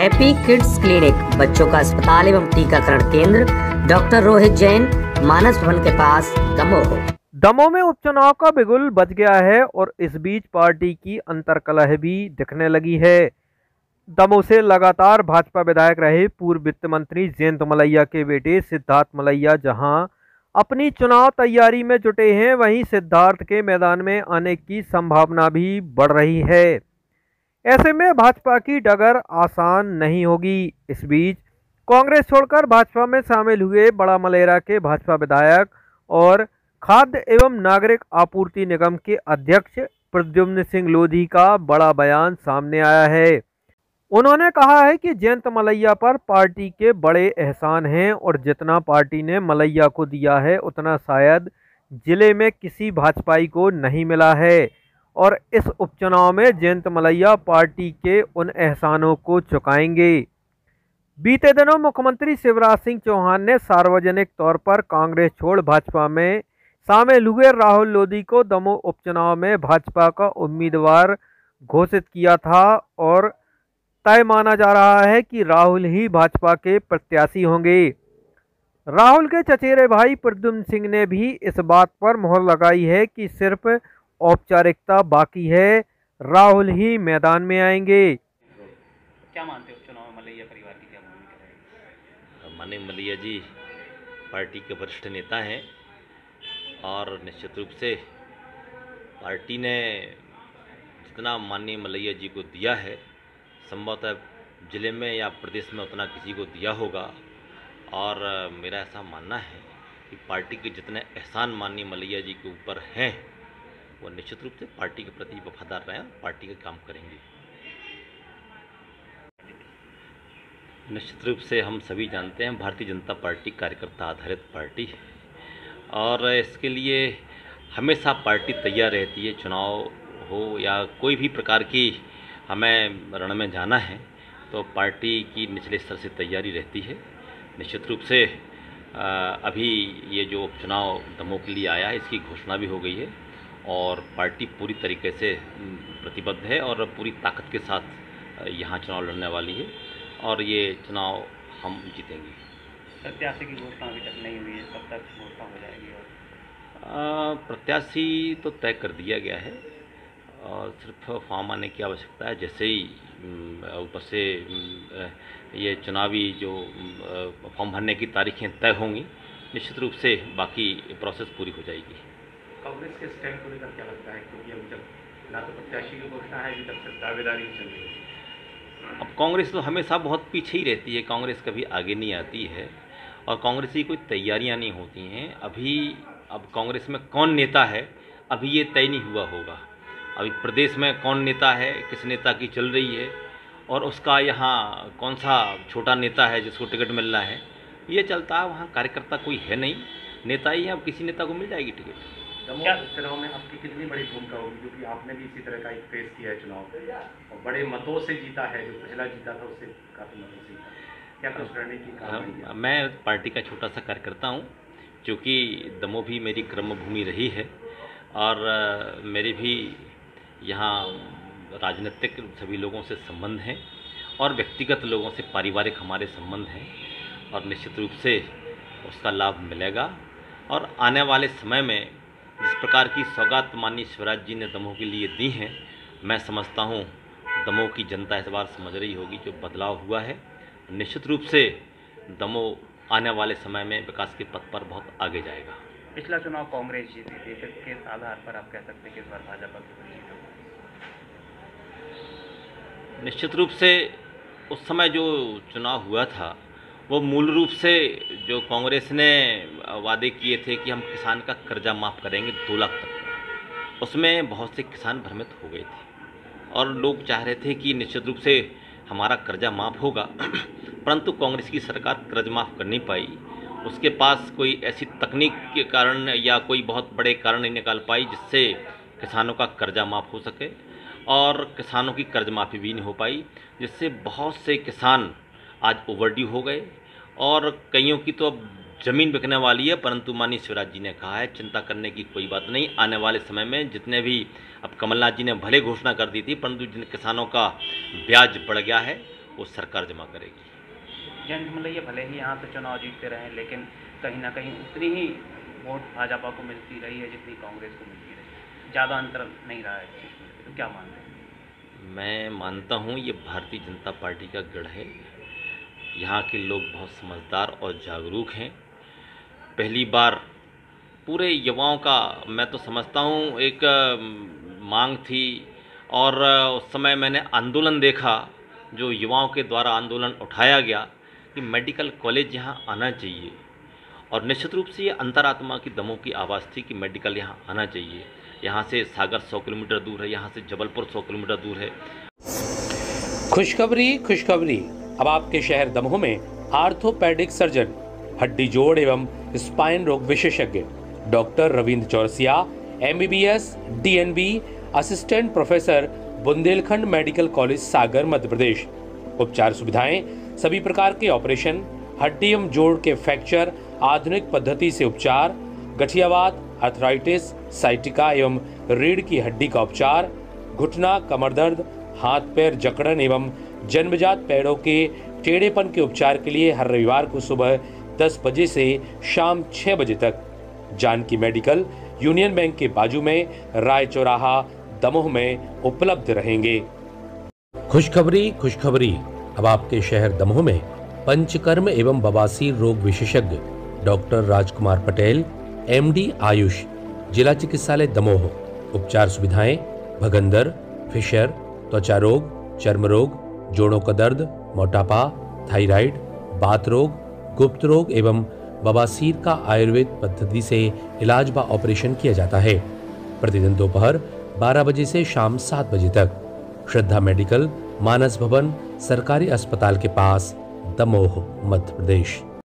Happy kids clinic, बच्चों का अस्पताल एवं टीकाकरण केंद्र, डॉक्टर रोहित जैन, मानस भवन के पास, दमोह। दमोह में उपचुनाव का बिगुल बज गया है और इस बीच पार्टी की अंतर्कलह भी दिखने लगी है। दमोह से लगातार भाजपा विधायक रहे पूर्व वित्त मंत्री जयंत मलैया के बेटे सिद्धार्थ मलैया जहां अपनी चुनाव तैयारी में जुटे हैं, वहीं सिद्धार्थ के मैदान में आने की संभावना भी बढ़ रही है। ऐसे में भाजपा की डगर आसान नहीं होगी। इस बीच कांग्रेस छोड़कर भाजपा में शामिल हुए बड़ा मलेरा के भाजपा विधायक और खाद्य एवं नागरिक आपूर्ति निगम के अध्यक्ष प्रद्युम्न सिंह लोधी का बड़ा बयान सामने आया है। उन्होंने कहा है कि जयंत मलैया पर पार्टी के बड़े एहसान हैं और जितना पार्टी ने मलैया को दिया है उतना शायद जिले में किसी भाजपाई को नहीं मिला है और इस उपचुनाव में जयंत मलैया पार्टी के उन एहसानों को चुकाएंगे। बीते दिनों मुख्यमंत्री शिवराज सिंह चौहान ने सार्वजनिक तौर पर कांग्रेस छोड़ भाजपा में शामिल हुए राहुल लोधी को दमोह उपचुनाव में भाजपा का उम्मीदवार घोषित किया था और तय माना जा रहा है कि राहुल ही भाजपा के प्रत्याशी होंगे। राहुल के चचेरे भाई प्रद्युम्न सिंह ने भी इस बात पर मोहर लगाई है कि सिर्फ औपचारिकता बाकी है, राहुल ही मैदान में आएंगे। क्या मानते हो चुनाव में मलैया परिवार की क्या भूमिका रहेगी? माननीय मलैया जी पार्टी के वरिष्ठ नेता हैं और निश्चित रूप से पार्टी ने जितना माननीय मलैया जी को दिया है संभवतः जिले में या प्रदेश में उतना किसी को दिया होगा और मेरा ऐसा मानना है कि पार्टी के जितने एहसान माननीय मलैया जी के ऊपर हैं वो निश्चित रूप से पार्टी के प्रति वफादार रहें और पार्टी का काम करेंगे। निश्चित रूप से हम सभी जानते हैं भारतीय जनता पार्टी कार्यकर्ता आधारित पार्टी है और इसके लिए हमेशा पार्टी तैयार रहती है। चुनाव हो या कोई भी प्रकार की हमें रण में जाना है तो पार्टी की निचले स्तर से तैयारी रहती है। निश्चित रूप से अभी ये जो उपचुनाव दमोह के लिए आया है इसकी घोषणा भी हो गई है और पार्टी पूरी तरीके से प्रतिबद्ध है और पूरी ताकत के साथ यहाँ चुनाव लड़ने वाली है और ये चुनाव हम जीतेंगे। प्रत्याशी की घोषणा अभी तक नहीं हुई है, कब तक घोषणा हो जाएगी? और प्रत्याशी तो तय कर दिया गया है और सिर्फ फॉर्म आने की आवश्यकता है। जैसे ही ऊपर से ये चुनावी जो फॉर्म भरने की तारीखें तय होंगी निश्चित रूप से बाकी प्रोसेस पूरी हो जाएगी। कांग्रेस के स्टैंड को लेकर क्या लगता है, क्योंकि अभी तक ना तो प्रत्याशी की घोषणा है, अभी तक सिर्फ दावेदारी चल रही है? अब कांग्रेस तो हमेशा बहुत पीछे ही रहती है, कांग्रेस कभी आगे नहीं आती है और कांग्रेस की कोई तैयारियां नहीं होती हैं। अब कांग्रेस में कौन नेता है अभी ये तय नहीं हुआ होगा। अभी प्रदेश में कौन नेता है, किस नेता की चल रही है और उसका यहाँ कौन सा छोटा नेता है जिसको टिकट मिलना है ये चलता है। वहाँ कार्यकर्ता कोई है नहीं, नेता ही है। अब किसी नेता को मिल जाएगी टिकट। दमोह चुनाव में आपकी कितनी बड़ी भूमिका होगी, क्योंकि आपने भी इसी तरह का एक फेस किया है चुनाव और बड़े मतों से जीता है, जो पिछला जीता था उससे काफ़ी मतों से जीता। क्या कुछ रणनीति? मैं पार्टी का छोटा सा कार्यकर्ता हूँ, क्योंकि दमोह भी मेरी कर्मभूमि रही है और मेरे भी यहाँ राजनीतिक सभी लोगों से संबंध हैं और व्यक्तिगत लोगों से पारिवारिक हमारे संबंध हैं और निश्चित रूप से उसका लाभ मिलेगा। और आने वाले समय में जिस प्रकार की सौगात माननीय शिवराज जी ने दमोह के लिए दी हैं, मैं समझता हूँ दमोह की जनता इस बार समझ रही होगी जो बदलाव हुआ है। निश्चित रूप से दमोह आने वाले समय में विकास के पथ पर बहुत आगे जाएगा। पिछला चुनाव कांग्रेस जीती थी, फिर किस आधार पर आप कह सकते हैं कि इस बार भाजपा की जीत होगी? निश्चित रूप से उस समय जो चुनाव हुआ था वो मूल रूप से जो कांग्रेस ने वादे किए थे कि हम किसान का कर्जा माफ़ करेंगे 2 लाख तक का, उसमें बहुत से किसान भ्रमित हो गए थे और लोग चाह रहे थे कि निश्चित रूप से हमारा कर्जा माफ़ होगा परंतु कांग्रेस की सरकार कर्ज माफ़ कर नहीं पाई। उसके पास कोई ऐसी तकनीक के कारण या कोई बहुत बड़े कारण नहीं निकाल पाई जिससे किसानों का कर्जा माफ़ हो सके और किसानों की कर्ज माफ़ी भी नहीं हो पाई, जिससे बहुत से किसान आज ओवरड्यू हो गए और कईयों की तो अब ज़मीन बिकने वाली है। परंतु माननीय शिवराज जी ने कहा है चिंता करने की कोई बात नहीं, आने वाले समय में जितने भी अब कमलनाथ जी ने भले घोषणा कर दी थी परंतु जिन किसानों का ब्याज बढ़ गया है वो सरकार जमा करेगी। जयंत मलैया भले ही यहाँ पे चुनाव जीतते रहे, लेकिन कहीं ना कहीं उतनी ही वोट भाजपा को मिलती रही है जितनी कांग्रेस को मिलती रही, ज़्यादा अंतर नहीं रहा है। तो क्या मानते हैं? मैं मानता हूँ ये भारतीय जनता पार्टी का गढ़ है। यहाँ के लोग बहुत समझदार और जागरूक हैं। पहली बार पूरे युवाओं का, मैं तो समझता हूँ, एक मांग थी और उस समय मैंने आंदोलन देखा, जो युवाओं के द्वारा आंदोलन उठाया गया कि मेडिकल कॉलेज यहाँ आना चाहिए। और निश्चित रूप से ये अंतरात्मा की दमों की आवाज़ थी कि मेडिकल यहाँ आना चाहिए। यहाँ से सागर 100 किलोमीटर दूर है, यहाँ से जबलपुर 100 किलोमीटर दूर है। खुशखबरी खुशखबरी, अब आपके शहर दमोह में आर्थोपेडिक सर्जन, हड्डी जोड़ एवं स्पाइन रोग विशेषज्ञ doctor Ravindra Chaurasia, MBBS DNB, assistant professor, Bundelkhand medical college Sagar Madhya Pradesh. उपचार सुविधाएं, सभी प्रकार के ऑपरेशन, हड्डी एवं जोड़ के फ्रैक्चर, आधुनिक पद्धति से उपचार, गठियावात, आर्थराइटिस, साइटिका एवं रीढ़ की हड्डी का उपचार, घुटना, कमर दर्द, हाथ पैर जकड़न एवं जन्मजात पैरों के टेढ़ेपन के उपचार के लिए हर रविवार को सुबह 10 बजे से शाम 6 बजे तक जानकी मेडिकल, यूनियन बैंक के बाजू में, राय चौराहा, दमोह में उपलब्ध रहेंगे। खुशखबरी खुशखबरी, अब आपके शहर दमोह में पंचकर्म एवं बवासीर रोग विशेषज्ञ डॉक्टर राजकुमार पटेल, MD आयुष, जिला चिकित्सालय दमोह। उपचार सुविधाएं, भगंदर, फिशर, त्वचा रोग, चर्म रोग, जोड़ों का दर्द, मोटापा, थायराइड, बात रोग, गुप्त रोग एवं बवासीर का आयुर्वेद पद्धति से इलाज व ऑपरेशन किया जाता है। प्रतिदिन दोपहर 12 बजे से शाम 7 बजे तक। श्रद्धा मेडिकल, मानस भवन, सरकारी अस्पताल के पास, दमोह, मध्य प्रदेश।